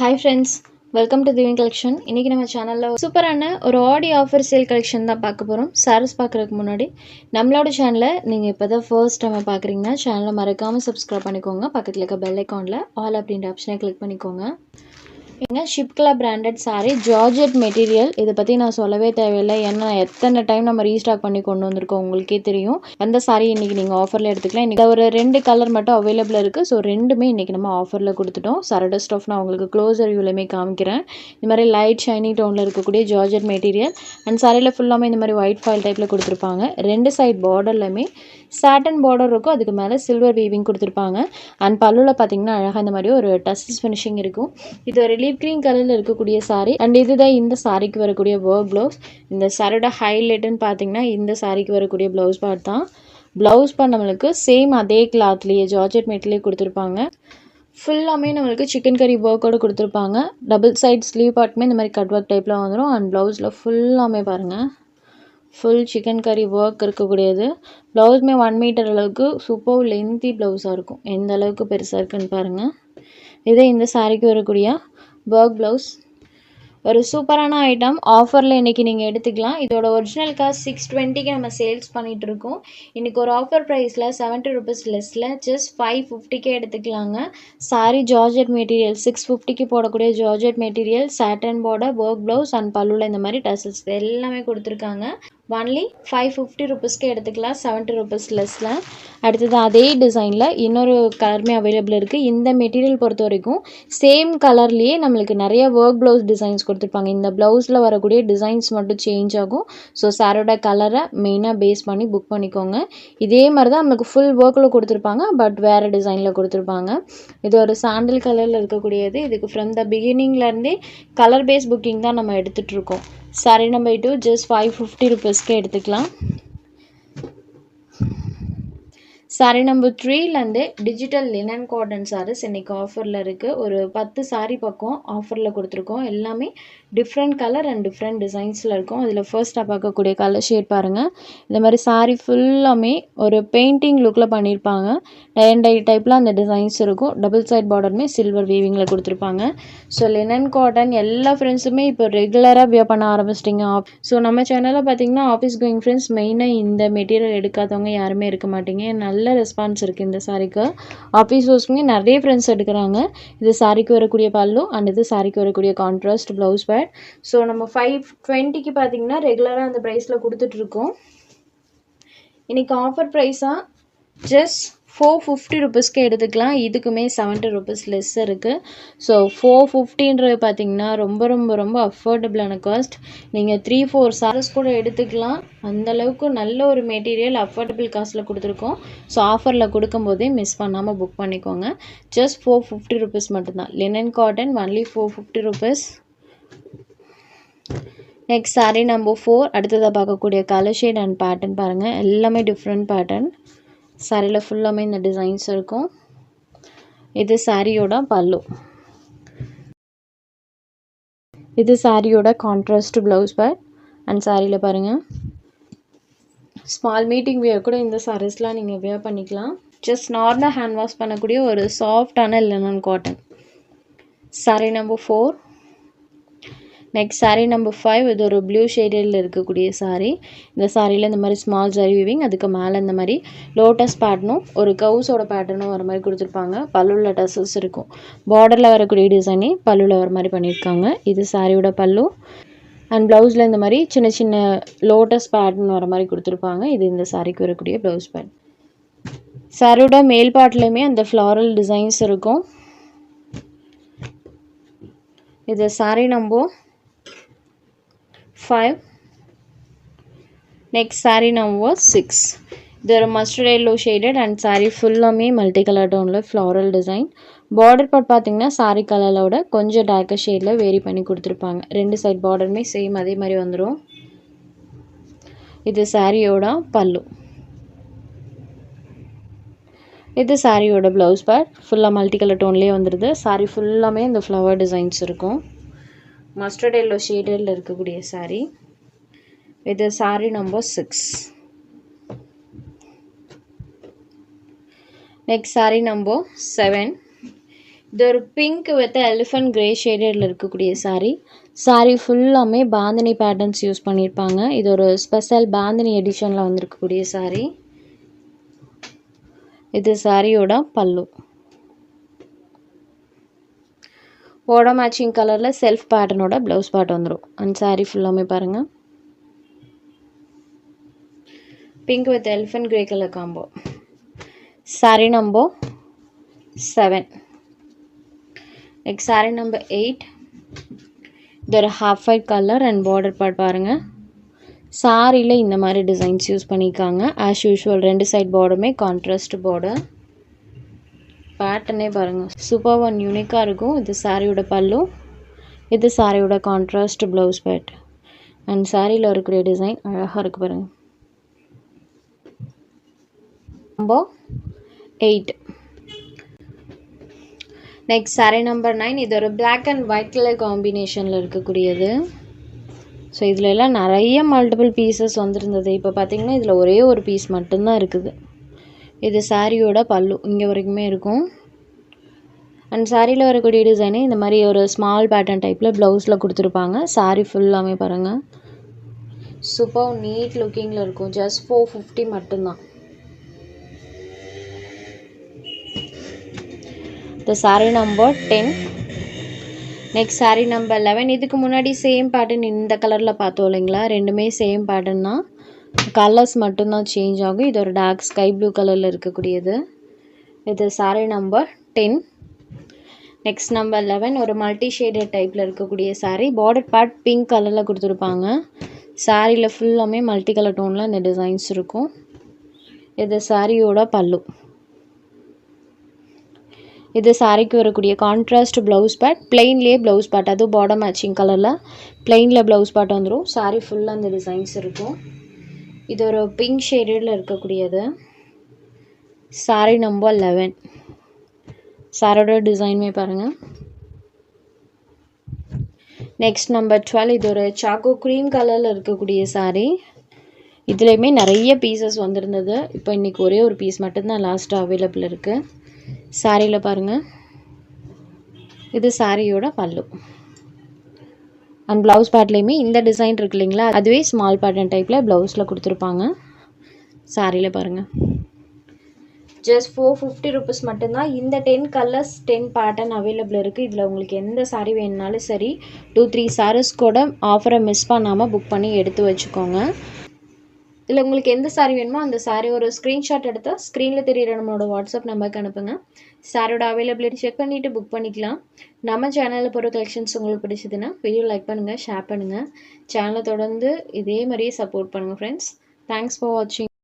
Hi friends, welcome to Divine Collection. இன்னைக்கு நம்ம சேனல்ல சூப்பரான ஒரு ஆடி ஆஃபர் சேல் கலெக்ஷன் தான் பார்க்க போறோம். சாரீஸ் பார்க்கறதுக்கு முன்னாடி நம்மளோட சேனலை நீங்க இப்பதான் ஃபர்ஸ்ட் டைம் பார்க்கறீங்கன்னா சேனலை மறக்காம சப்ஸ்கிரைப் பண்ணிக்கோங்க. பக்கத்துல இருக்க பெல் ஐகான்ல ஆல் அப்படின்ற ஆப்ஷனை கிளிக் பண்ணிக்கோங்க. இங்க ஷிப்கலா பிராண்டட் saree ஜார்ஜெட் மெட்டீரியல். இதை பற்றி நான் சொல்லவே தேவையில்லை, ஏன்னா எத்தனை டைம் நம்ம ரீஸ்டாக் பண்ணி கொண்டு வந்திருக்கோம் உங்களுக்கே தெரியும். அந்த saree இன்றைக்கி நீங்கள் ஆஃபரில் எடுத்துக்கலாம். இன்றைக்கி ஒரு 2 கலர் மட்டும் அவைலபிள் இருக்குது. ஸோ ரெண்டுமே இன்றைக்கி நம்ம ஆஃபரில் கொடுத்துட்டோம். சரட ஸ்டஃப் நான் உங்களுக்கு க்ளோஸர் வியூலையுமே காமிக்கிறேன். இந்த மாதிரி லைட் ஷைனிங் டோனில் இருக்கக்கூடிய ஜார்ஜெட் மெட்டீரியல் அண்ட் சாரியில் ஃபுல்லாமே இந்த மாதிரி ஒயிட் ஃபாயில் டைப்பில் கொடுத்துருப்பாங்க. 2 சைட் பார்டர்லையுமே சாட்டன் பார்டர் இருக்கும், அதுக்கு மேலே சில்வர் வீவிங் கொடுத்துருப்பாங்க. அண்ட் பல்லுவில் பார்த்தீங்கன்னா அழகாக இந்த மாதிரி ஒரு டசல்ஸ் ஃபினிஷிங் இருக்கும். இது ஒரு லீப் கிரீன் கலரில் இருக்கக்கூடிய சாரீ அண்ட் இதுதான் இந்த சாரிக்கு வரக்கூடிய ஒர்க் ப்ளவுஸ். இந்த சாரியோட ஹைலைட்டுன்னு பார்த்தீங்கன்னா இந்த சாரிக்கு வரக்கூடிய ப்ளவுஸ் பார்ட் தான். ப்ளவுஸ் பார்ட் நம்மளுக்கு சேம் அதே கிளாத்லேயே ஜார்ஜெட் மெட்டீரியல் கொடுத்துருப்பாங்க. ஃபுல்லாமே நம்மளுக்கு சிக்கன் கறி ஒர்க்கோடு கொடுத்துருப்பாங்க. டபுள் சைட் ஸ்லீவ் பார்ட்டுமே இந்த மாதிரி கட் ஒர்க் டைப்பில் வந்துடும். அண்ட் ப்ளவுஸில் ஃபுல்லாமே பாருங்கள் ஃபுல் சிக்கன் கறி ஒர்க் இருக்கக்கூடியது. ப்ளவுஸுமே 1 மீட்டர் அளவுக்கு சூப்பர் லென்த்தி ப்ளவுஸாக இருக்கும். எந்த அளவுக்கு பெருசாக இருக்குன்னு பாருங்கள். இதே இந்த சாரிக்கு வரக்கூடிய ஒர்க் ப்ளவுஸ். ஒரு சூப்பரான ஐட்டம் ஆஃபரில் இன்றைக்கி நீங்கள் எடுத்துக்கலாம். இதோட ஒரிஜினல் காஸ்ட் 620க்கு நம்ம சேல்ஸ் பண்ணிகிட்ருக்கோம். இன்றைக்கி ஒரு ஆஃபர் ப்ரைஸில் 70 rupees லெஸ்ஸில் ஜஸ்ட் 550க்கே எடுத்துக்கலாங்க. சாரி ஜார்ஜெட் மெட்டீரியல் 650க்கு போடக்கூடிய georgette material, satin border, work blouse and பல்லுவில் இந்த மாதிரி டசல்ஸ் எல்லாமே கொடுத்துருக்காங்க. ஒன்லி 550 rupeesக்கு எடுத்துக்கலாம், 70 rupees லெஸ்ஸில். அடுத்தது அதே டிசைனில் இன்னொரு கலருமே அவைலபிள் இருக்குது. இந்த மெட்டீரியல் பொறுத்த வரைக்கும் சேம் கலர்லேயே நம்மளுக்கு நிறைய ஒர்க் ப்ளவுஸ் டிசைன்ஸ் கொடுத்துருப்பாங்க. இந்த ப்ளவுஸில் வரக்கூடிய டிசைன்ஸ் மட்டும் சேஞ்ச் ஆகும். ஸோ சாரோட கலரை மெயினாக பேஸ் பண்ணி புக் பண்ணிக்கோங்க. இதே மாதிரி தான் நம்மளுக்கு ஃபுல் ஒர்க்கில் கொடுத்துருப்பாங்க, பட் வேறு டிசைனில் கொடுத்துருப்பாங்க. இது ஒரு சாண்டில் கலரில் இருக்கக்கூடியது. இதுக்கு ஃப்ரம் த பிகினிங்லேருந்தே கலர் பேஸ் புக்கிங் தான் நம்ம எடுத்துகிட்ருக்கோம். சாரி நம்பர் 2 ஜஸ்ட் 550 rupeesக்கு எடுத்துக்கலாம். சாரி நம்பர் 3லேருந்து டிஜிட்டல் லினன் காட்டன் சாரீஸ் இன்றைக்கி ஆஃபரில் இருக்குது. ஒரு 10 சாரீ பக்கம் ஆஃபரில் கொடுத்துருக்கோம். எல்லாமே டிஃப்ரெண்ட் கலர் அண்ட் டிஃப்ரெண்ட் டிசைன்ஸில் இருக்கும். அதில் ஃபர்ஸ்ட்டாக பார்க்கக்கூடிய கலர் ஷேட் பாருங்கள். இந்த மாதிரி சாரீ ஃபுல்லாமே ஒரு பெயிண்டிங் லுக்கில் பண்ணியிருப்பாங்க. டை அண்ட் டை டைப்பில் அந்த டிசைன்ஸ் இருக்கும். டபுள் சைட் பார்டருமே சில்வர் வீவிங்கில் கொடுத்துருப்பாங்க. ஸோ லினன் காட்டன் எல்லா ஃப்ரெண்ட்ஸுமே இப்போ ரெகுலராக வியர் பண்ண ஆரம்பிச்சிட்டிங்க. ஸோ நம்ம சேனலில் பார்த்தீங்கன்னா ஆஃபீஸ் கோயிங் ஃப்ரெண்ட்ஸ் மெயினாக இந்த மெட்டீரியல் எடுக்காதவங்க யாருமே இருக்க மாட்டீங்க. நல்ல ரெஸ்பான்ஸ் இருக்குது இந்த சாரிக்கு. ஆஃபீஸ் யூஸ்க்குமே நிறைய ஃப்ரெண்ட்ஸ் எடுக்கிறாங்க. இது சாரிக்கு வரக்கூடிய பல்லு அண்ட் இது சாரிக்கு வரக்கூடிய கான்ட்ராஸ்ட் ப்ளவுஸ் பேட். ஸோ நம்ம 520க்கு பார்த்தீங்கன்னா ரெகுலராக அந்த ப்ரைஸில் கொடுத்துட்ருக்கோம். இன்றைக்கி ஆஃபர் ப்ரைஸாக ஜஸ்ட் 450 rupeesக்கு எடுத்துக்கலாம். இதுக்குமே 70 rupees லெஸ் இருக்குது. ஸோ 450ன்றது பார்த்தீங்கன்னா ரொம்ப ரொம்ப ரொம்ப அஃபோர்டபுளான காஸ்ட். நீங்கள் 3-4 சாரீஸ் கூட எடுத்துக்கலாம். அந்தளவுக்கு நல்ல ஒரு மெட்டீரியல் அஃபோர்டபுள் காஸ்ட்டில் கொடுத்துருக்கோம். ஸோ ஆஃபரில் கொடுக்கும்போதே மிஸ் பண்ணாமல் புக் பண்ணிக்கோங்க. ஜஸ்ட் 450 rupees மட்டும்தான். Linen cotton only 450 rupees. Next sari number 4. அடுத்ததாக பார்க்கக்கூடிய கலர் ஷேட் அண்ட் பேட்டர்ன் பாருங்கள். எல்லாமே டிஃப்ரெண்ட் பேட்டர்ன். சாரியில் ஃபுல்லாமே இந்த டிசைன்ஸ் இருக்கும். இது சாரியோட பல்லு. இது சாரியோட கான்ட்ராஸ்ட் ப்ளவுஸ் பேட் அண்ட் சாரியில் பாருங்கள் ஸ்மால் மீட்டிங் வியர் கூட இந்த சாரீஸ்லாம் நீங்கள் வியர் பண்ணிக்கலாம். ஜஸ்ட் நார்மல் ஹேண்ட் வாஷ் பண்ணக்கூடிய ஒரு சாஃப்டான linen cotton. Sari number 4. Next sari number 5. இது ஒரு ப்ளூ ஷேடில் இருக்கக்கூடிய சாரீ. இந்த சாரியில் இந்த மாதிரி ஸ்மால் ஜரி வீவிங், அதுக்கு மேலே இந்த மாதிரி லோட்டஸ் பேட்டர்னும் ஒரு கவுஸோட பேட்டர்னும் வர மாதிரி கொடுத்துருப்பாங்க. பல்லுவில் டசல்ஸ் இருக்கும். பார்டரில் வரக்கூடிய டிசைனே பல்லுவில் வர மாதிரி பண்ணியிருக்காங்க. இது சாரியோட பல்லு அண்ட் ப்ளவுஸில் இந்த மாதிரி சின்ன சின்ன லோட்டஸ் பேட்டர்ன் வர மாதிரி கொடுத்துருப்பாங்க. இது இந்த சாரிக்கு வரக்கூடிய ப்ளவுஸ் பேட். சாரியோட மேல் பார்ட்லேயுமே அந்த ஃப்ளாரல் டிசைன்ஸ் இருக்கும். இது sari number 5. Next sari number 6. இது ஒரு mustard yellow shaded and sari ஃபுல்லாமே மல்டி கலர் டோனில் ஃப்ளாரல் டிசைன். பார்டர் பார்ட் பார்த்தீங்கன்னா சாரீ கலரோட கொஞ்சம் டார்க்கர் ஷேடில் வேரி பண்ணி கொடுத்துருப்பாங்க. 2 சைட் பார்டருமே சேம் அதே மாதிரி வந்துடும். இது சாரியோட பல்லு. இது சாரியோட ப்ளவுஸ் பேட். ஃபுல்லாக மல்டி கலர் டோன்லேயே வந்துடுது. சாரீ ஃபுல்லாமே இந்த ஃப்ளவர் டிசைன்ஸ் இருக்கும். மஸ்டர்ட் எல்லோ ஷேடில் இருக்கக்கூடிய சாரீ. இது sari number 6. Next sari number 7. இது ஒரு பிங்க் வித் எலிஃபண்ட் கிரே ஷேடடில் இருக்கக்கூடிய saree. saree ஃபுல்லாமே பாந்தினி பேட்டர்ன்ஸ் யூஸ் பண்ணியிருப்பாங்க. இது ஒரு ஸ்பெஷல் பாந்தினி எடிஷனில் வந்திருக்கக்கூடிய saree. இது சாரியோட பல்லு. ஓட மேட்சிங் கலரில் செல்ஃப் பேட்டர்னோட ப்ளவுஸ் பார்ட் வந்துடும். அண்ட் saree ஃபுல்லாமே பாருங்கள், pink with elephant grey colour combo. saree number 7. Next saree number 8. இது ஒரு half white colour and border part பாருங்கள். சாரியில் இந்த மாதிரி டிசைன்ஸ் யூஸ் பண்ணியிருக்காங்க. ஆஸ் யூஷுவல் 2 சைட் பார்டருமே கான்ட்ராஸ்ட் பார்டர். பேட்டர்னே பாருங்கள், சூப்பர் ஒன் யூனிக்காக இருக்கும். இது சாரியோட பல்லு, இது சாரியோட கான்ட்ராஸ்ட் ப்ளவுஸ் பார்ட். அண்ட் சாரியில் இருக்கக்கூடிய டிசைன் அழகாக இருக்குது பாருங்கள். நம்பர் 8. Next saree number 9. இது ஒரு பிளாக் அண்ட் ஒயிட் கலர் காம்பினேஷனில் இருக்கக்கூடியது. ஸோ இதில் எல்லாம் நிறைய மல்டிபிள் பீசஸ் வந்துருந்தது. இப்போ பார்த்தீங்கன்னா இதில் ஒரே ஒரு பீஸ் மட்டும்தான் இருக்குது. இது சாரியோட பல்லு இங்கே வரைக்குமே இருக்கும். அண்ட் சாரியில் வரக்கூடிய டிசைனே இந்த மாதிரி ஒரு ஸ்மால் பேட்டர்ன் டைப்பில் ப்ளவுஸில் கொடுத்துருப்பாங்க. சாரீ ஃபுல்லாமே பாருங்கள், சூப்பர் நீட் லுக்கிங்கில் இருக்கும். ஜஸ்ட் 450 மட்டும்தான். The saree number 10. Next saree number 11. இதுக்கு முன்னாடி சேம் பேட்டர்ன் இந்த கலரில் பார்த்தோம் இல்லைங்களா, ரெண்டுமே சேம் பேட்டர்ன் தான், கலர்ஸ் மட்டும்தான் சேஞ்ச் ஆகும். இது ஒரு டார்க் ஸ்கை ப்ளூ கலரில் இருக்கக்கூடியது. இது saree number 10. நெக்ஸ்ட் நம்பர் 11 ஒரு மல்டி ஷேடட் டைப்பில் இருக்கக்கூடிய saree. பார்டர் பார்ட் பிங்க் கலரில் கொடுத்துருப்பாங்க. சாரியில் ஃபுல்லாமே மல்டி கலர் டோனில் இந்த டிசைன்ஸ் இருக்கும். இது சாரியோட பல்லு. இது சாரிக்கு வரக்கூடிய கான்ட்ராஸ்ட் ப்ளவுஸ் பார்ட். பிளெயின்லேயே ப்ளவுஸ் பார்ட், அதுவும் பார்டர் மேட்சிங் கலரில் பிளெயினில் ப்ளவுஸ் பார்ட் வந்துடும். சாரி ஃபுல்லாக அந்த டிசைன்ஸ் இருக்கும். இது ஒரு பிங்க் ஷேடில் இருக்கக்கூடியது. சாரி நம்பர் 11. சாரோட டிசைனுமே பாருங்கள். Next number 12. இது ஒரு சாக்கோ க்ரீம் கலரில் இருக்கக்கூடிய சாரீ. இதுலேயுமே நிறைய பீசஸ் வந்திருந்தது. இப்போ இன்றைக்கி ஒரே ஒரு பீஸ் மட்டும்தான் லாஸ்ட்டாக அவைலபிள் இருக்குது. சாரியில் பாருங்கள், இது சாரியோட பல்லு. அண்ட் ப்ளவுஸ் பார்ட்லேயுமே இந்த டிசைன் இருக்கு இல்லைங்களா, அதுவே ஸ்மால் பேட்டர்ன் டைப்பில் ப்ளவுஸில் கொடுத்துருப்பாங்க. சாரியில் பாருங்கள், ஜஸ்ட் 450 rupees மட்டும்தான். இந்த 10 கலர்ஸ் 10 பேட்டர்ன் அவைலபிள் இருக்குது. இதில் உங்களுக்கு எந்த சாரீ வேணுனாலும் சரி 2-3 sarees கூட ஆஃபரை மிஸ் பண்ணாமல் புக் பண்ணி எடுத்து வச்சுக்கோங்க. இல்லை உங்களுக்கு எந்த சாரீ வேணுமோ அந்த சாரீ ஒரு ஸ்க்ரீன்ஷாட் எடுத்தால் ஸ்க்ரீனில் தெரியிற நம்மளோட வாட்ஸ்அப் நம்பருக்கு அனுப்புங்க. சாரியோட அவைலபிலிட்டி செக் பண்ணிவிட்டு புக் பண்ணிக்கலாம். நம்ம சேனலில் போகிற கலெக்ஷன்ஸ் உங்களுக்கு பிடிச்சதுன்னா வீடியோ லைக் பண்ணுங்கள், ஷேர் பண்ணுங்கள். சேனலை தொடர்ந்து இதே மாதிரியே சப்போர்ட் பண்ணுங்கள் ஃப்ரெண்ட்ஸ். தேங்க்ஸ் ஃபார் வாட்சிங்.